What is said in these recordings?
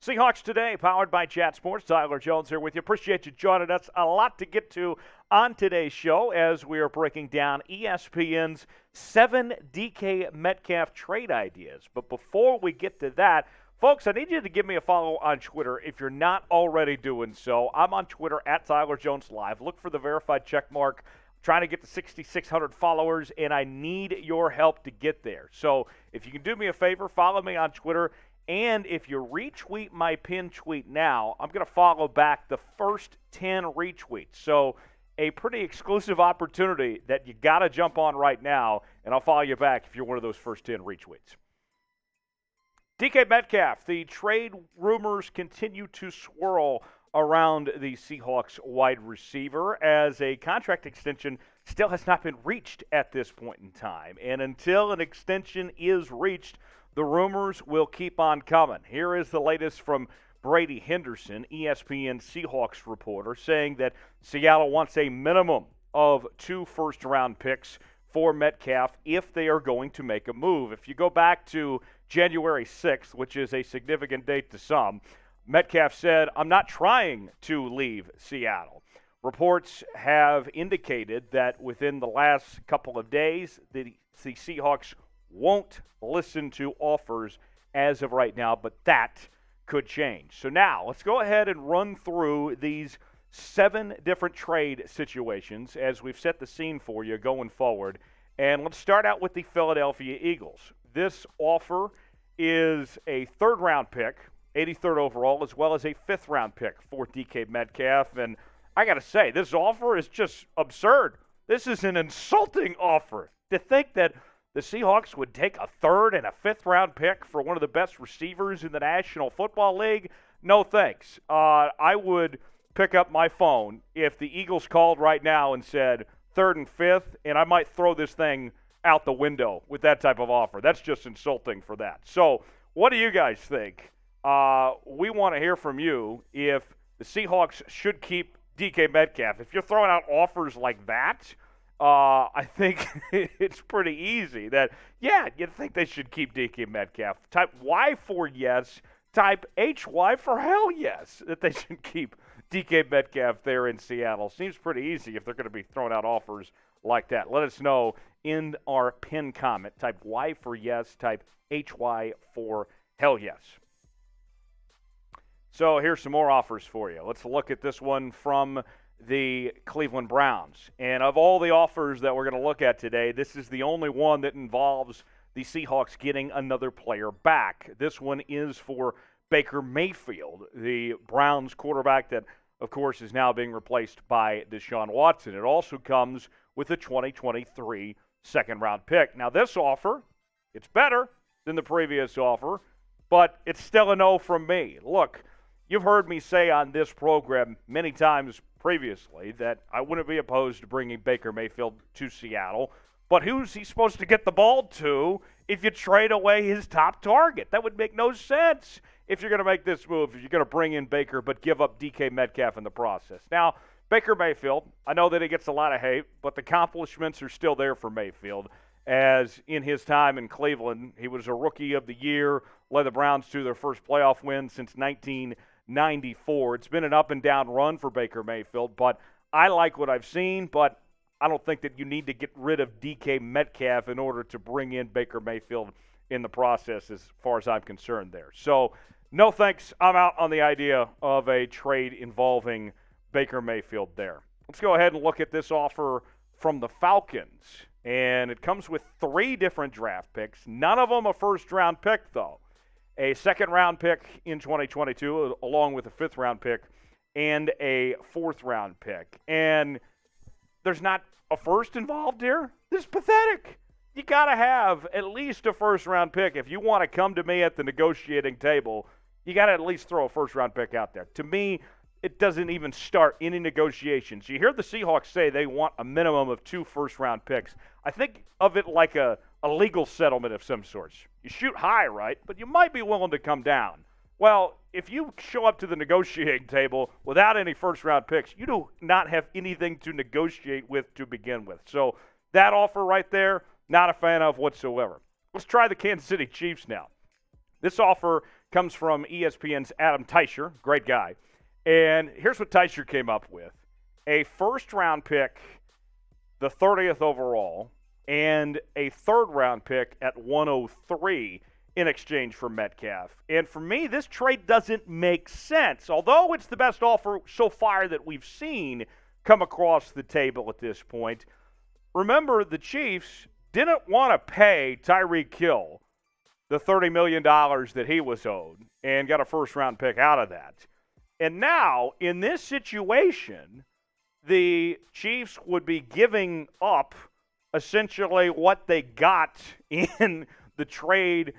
Seahawks Today, powered by Chat Sports. Tyler Jones here with you. Appreciate you joining us. A lot to get to on today's show as we are breaking down ESPN's 7 DK Metcalf trade ideas. But before we get to that, folks, I need you to give me a follow on Twitter if you're not already doing so. I'm on Twitter at Tyler Jones Live. Look for the verified check mark. Trying to get to 6,600 followers, and I need your help to get there. So if you can do me a favor, follow me on Twitter. And if you retweet my pinned tweet now, I'm going to follow back the first 10 retweets. So a pretty exclusive opportunity that you got to jump on right now, and I'll follow you back if you're one of those first 10 retweets. DK Metcalf, the trade rumors continue to swirl around the Seahawks wide receiver as a contract extension still has not been reached at this point in time. And until an extension is reached, the rumors will keep on coming. Here is the latest from Brady Henderson, ESPN Seahawks reporter, saying that Seattle wants a minimum of 2 first-round picks for Metcalf if they are going to make a move. If you go back to January 6th, which is a significant date to some, Metcalf said, "I'm not trying to leave Seattle." Reports have indicated that within the last couple of days, the Seahawks won't listen to offers as of right now, but that could change. So now, let's go ahead and run through these 7 different trade situations as we've set the scene for you going forward. And let's start out with the Philadelphia Eagles. This offer is a 3rd-round pick, 83rd overall, as well as a 5th-round pick for DK Metcalf. And I got to say, this offer is just absurd. This is an insulting offer. To think that the Seahawks would take a 3rd and a 5th-round pick for one of the best receivers in the National Football League? No thanks. I would pick up my phone if the Eagles called right now and said 3rd and 5th, and I might throw this thing out the window with that type of offer. That's just insulting for that. So what do you guys think? We want to hear from you if the Seahawks should keep DK Metcalf. If you're throwing out offers like that, I think it's pretty easy that, yeah, you'd think they should keep DK Metcalf. Type Y for yes. Type HY for hell yes, that they should keep DK Metcalf there in Seattle. Seems pretty easy if they're going to be throwing out offers like that. Let us know in our pinned comment. Type Y for yes. Type HY for hell yes. So here's some more offers for you. Let's look at this one from the Cleveland Browns. And of all the offers that we're going to look at today, this is the only one that involves the Seahawks getting another player back. This one is for Baker Mayfield, the Browns quarterback that, of course, is now being replaced by Deshaun Watson. It also comes with a 2023 second-round pick. Now, this offer, it's better than the previous offer, but it's still a no from me. Look, you've heard me say on this program many times previously that I wouldn't be opposed to bringing Baker Mayfield to Seattle, but who's he supposed to get the ball to if you trade away his top target? That would make no sense if you're going to make this move, if you're going to bring in Baker but give up DK Metcalf in the process. Now, Baker Mayfield, I know that he gets a lot of hate, but the accomplishments are still there for Mayfield. As in his time in Cleveland, he was a Rookie of the Year, led the Browns to their first playoff win since 1994. It's been an up-and-down run for Baker Mayfield, but I like what I've seen, but I don't think that you need to get rid of DK Metcalf in order to bring in Baker Mayfield in the process as far as I'm concerned there. So, no thanks. I'm out on the idea of a trade involving Baker Mayfield there. Let's go ahead and look at this offer from the Falcons. And it comes with 3 different draft picks. None of them a first-round pick, though. A second-round pick in 2022, along with a 5th-round pick, and a 4th-round pick. And there's not a first involved here? This is pathetic. You got to have at least a first-round pick. If you want to come to me at the negotiating table, you got to at least throw a first-round pick out there. To me, it doesn't even start any negotiations. You hear the Seahawks say they want a minimum of 2 first-round picks. I think of it like a legal settlement of some sorts. You shoot high, right? But you might be willing to come down. Well, if you show up to the negotiating table without any first-round picks, you do not have anything to negotiate with to begin with. So that offer right there, not a fan of whatsoever. Let's try the Kansas City Chiefs now. This offer comes from ESPN's Adam Teicher, great guy. And here's what Teicher came up with. A first-round pick, the 30th overall, and a third-round pick at 103 in exchange for Metcalf. And for me, this trade doesn't make sense. Although it's the best offer so far that we've seen come across the table at this point. Remember, the Chiefs didn't want to pay Tyreek Hill the $30 million that he was owed and got a first-round pick out of that. And now, in this situation, the Chiefs would be giving up essentially what they got in the trade,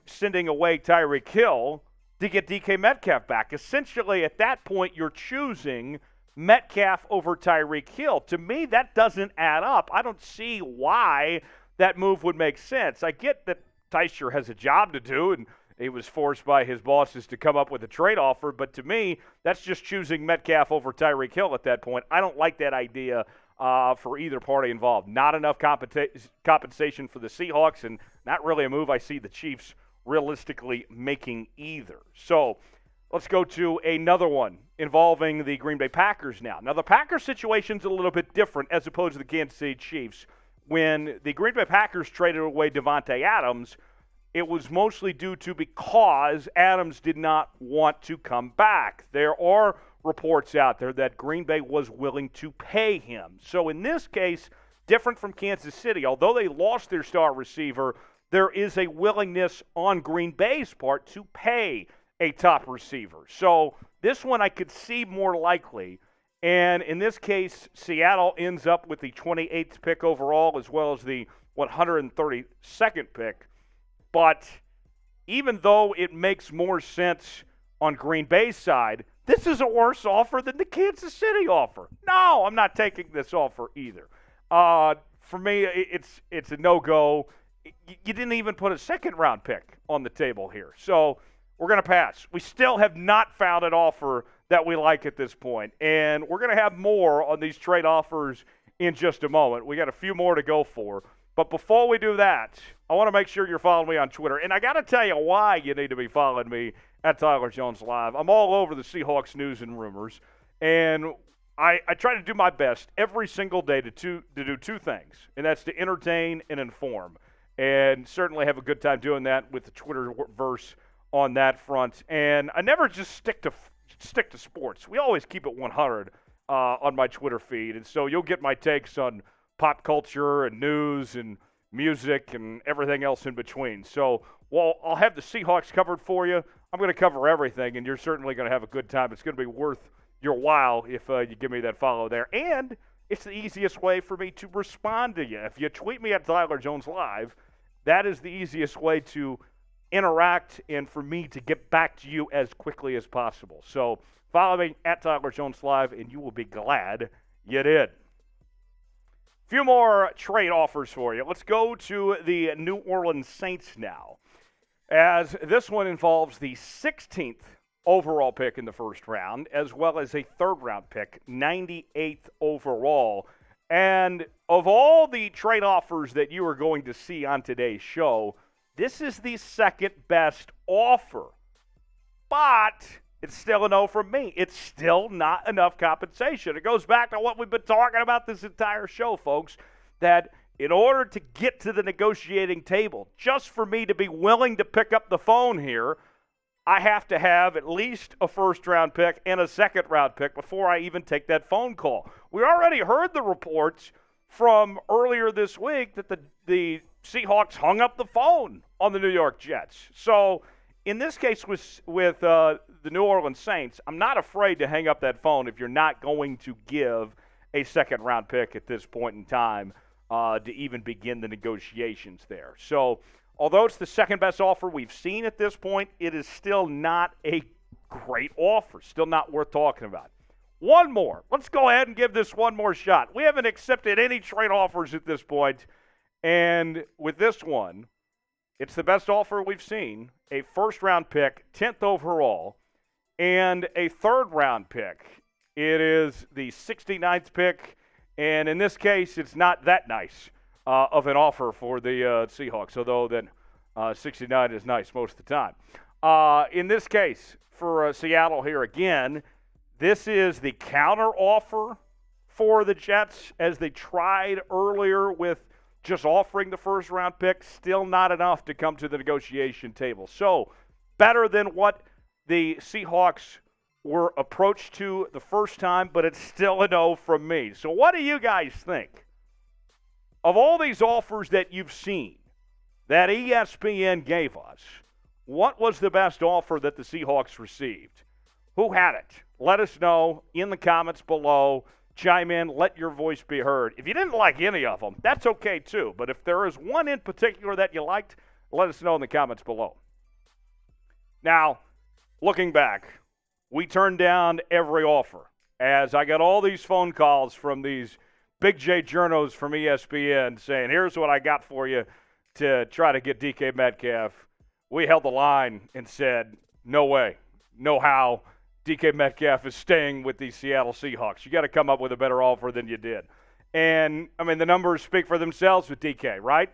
sending away Tyreek Hill to get DK Metcalf back. Essentially, at that point, you're choosing Metcalf over Tyreek Hill. To me, that doesn't add up. I don't see why that move would make sense. I get that Teicher has a job to do, and he was forced by his bosses to come up with a trade offer, but to me, that's just choosing Metcalf over Tyreek Hill at that point. I don't like that idea for either party involved. Not enough compensation for the Seahawks, and not really a move I see the Chiefs realistically making either. So let's go to another one involving the Green Bay Packers now. Now, the Packers situation's a little bit different as opposed to the Kansas City Chiefs. When the Green Bay Packers traded away Davante Adams, it was mostly due to because Adams did not want to come back. There are reports out there that Green Bay was willing to pay him. So in this case, different from Kansas City, although they lost their star receiver, there is a willingness on Green Bay's part to pay a top receiver. So this one I could see more likely. And in this case, Seattle ends up with the 28th pick overall as well as the 132nd pick. But even though it makes more sense on Green Bay's side, this is a worse offer than the Kansas City offer. No, I'm not taking this offer either. For me, it's a no-go. You didn't even put a second-round pick on the table here. So we're going to pass. We still have not found an offer that we like at this point. And we're going to have more on these trade offers in just a moment. We got a few more to go for. But before we do that, I want to make sure you're following me on Twitter. And I got to tell you why you need to be following me at Tyler Jones Live. I'm all over the Seahawks news and rumors. And I try to do my best every single day to do two things. And that's to entertain and inform. And certainly have a good time doing that with the Twitterverse on that front. And I never just stick to sports. We always keep it 100 on my Twitter feed. And so you'll get my takes on pop culture and news and music and everything else in between. So while I'll have the Seahawks covered for you, I'm going to cover everything, and you're certainly going to have a good time. It's going to be worth your while if you give me that follow there. And it's the easiest way for me to respond to you. If you tweet me at Tyler Jones Live, that is the easiest way to interact and for me to get back to you as quickly as possible. So follow me at Tyler Jones Live, and you will be glad you did. Few more trade offers for you. Let's go to the New Orleans Saints now, as this one involves the 16th overall pick in the first round, as well as a third-round pick, 98th overall. And of all the trade offers that you are going to see on today's show, this is the second best offer. But it's still a no from me. It's still not enough compensation. It goes back to what we've been talking about this entire show, folks, that in order to get to the negotiating table, just for me to be willing to pick up the phone here, I have to have at least a first-round pick and a second-round pick before I even take that phone call. We already heard the reports from earlier this week that the Seahawks hung up the phone on the New York Jets. So in this case with the New Orleans Saints, I'm not afraid to hang up that phone if you're not going to give a second-round pick at this point in time to even begin the negotiations there. So although it's the second-best offer we've seen at this point, it is still not a great offer, still not worth talking about. One more. Let's go ahead and give this one more shot. We haven't accepted any trade offers at this point, and with this one, it's the best offer we've seen, a first-round pick, 10th overall, and a third-round pick. It is the 69th pick, and in this case, it's not that nice of an offer for the Seahawks, although then 69 is nice most of the time. In this case, for Seattle here again, this is the counter offer for the Jets as they tried earlier with just offering the first-round pick. Still not enough to come to the negotiation table. So better than what the Seahawks were approached to the first time, but it's still a no from me. So what do you guys think? Of all these offers that you've seen that ESPN gave us, what was the best offer that the Seahawks received? Who had it? Let us know in the comments below. Chime in. Let your voice be heard. If you didn't like any of them, that's okay too. But if there is one in particular that you liked, let us know in the comments below. Now, looking back, we turned down every offer as I got all these phone calls from these Big J journos from ESPN saying, here's what I got for you to try to get DK Metcalf. We held the line and said, no way, no how. DK Metcalf is staying with the Seattle Seahawks. You got to come up with a better offer than you did. And, I mean, the numbers speak for themselves with DK, right?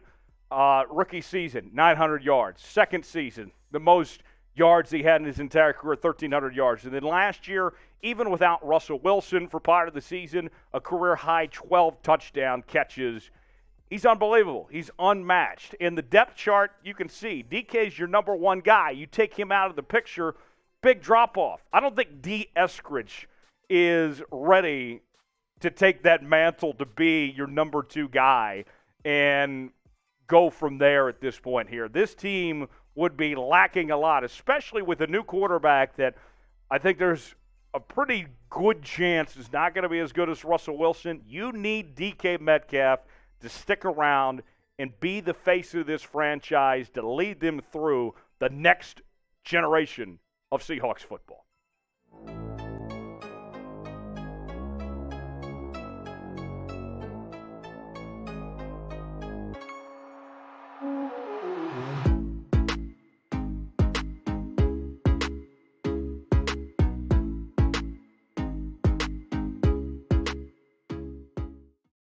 Rookie season, 900 yards. Second season, the most yards he had in his entire career, 1,300 yards. And then last year, even without Russell Wilson for part of the season, a career-high 12 touchdown catches. He's unbelievable. He's unmatched. In the depth chart, you can see DK's your number one guy. You take him out of the picture, big drop-off. I don't think D. Eskridge is ready to take that mantle to be your number two guy and go from there at this point here. This team would be lacking a lot, especially with a new quarterback that I think there's a pretty good chance is not going to be as good as Russell Wilson. You need DK Metcalf to stick around and be the face of this franchise to lead them through the next generation of Seahawks football.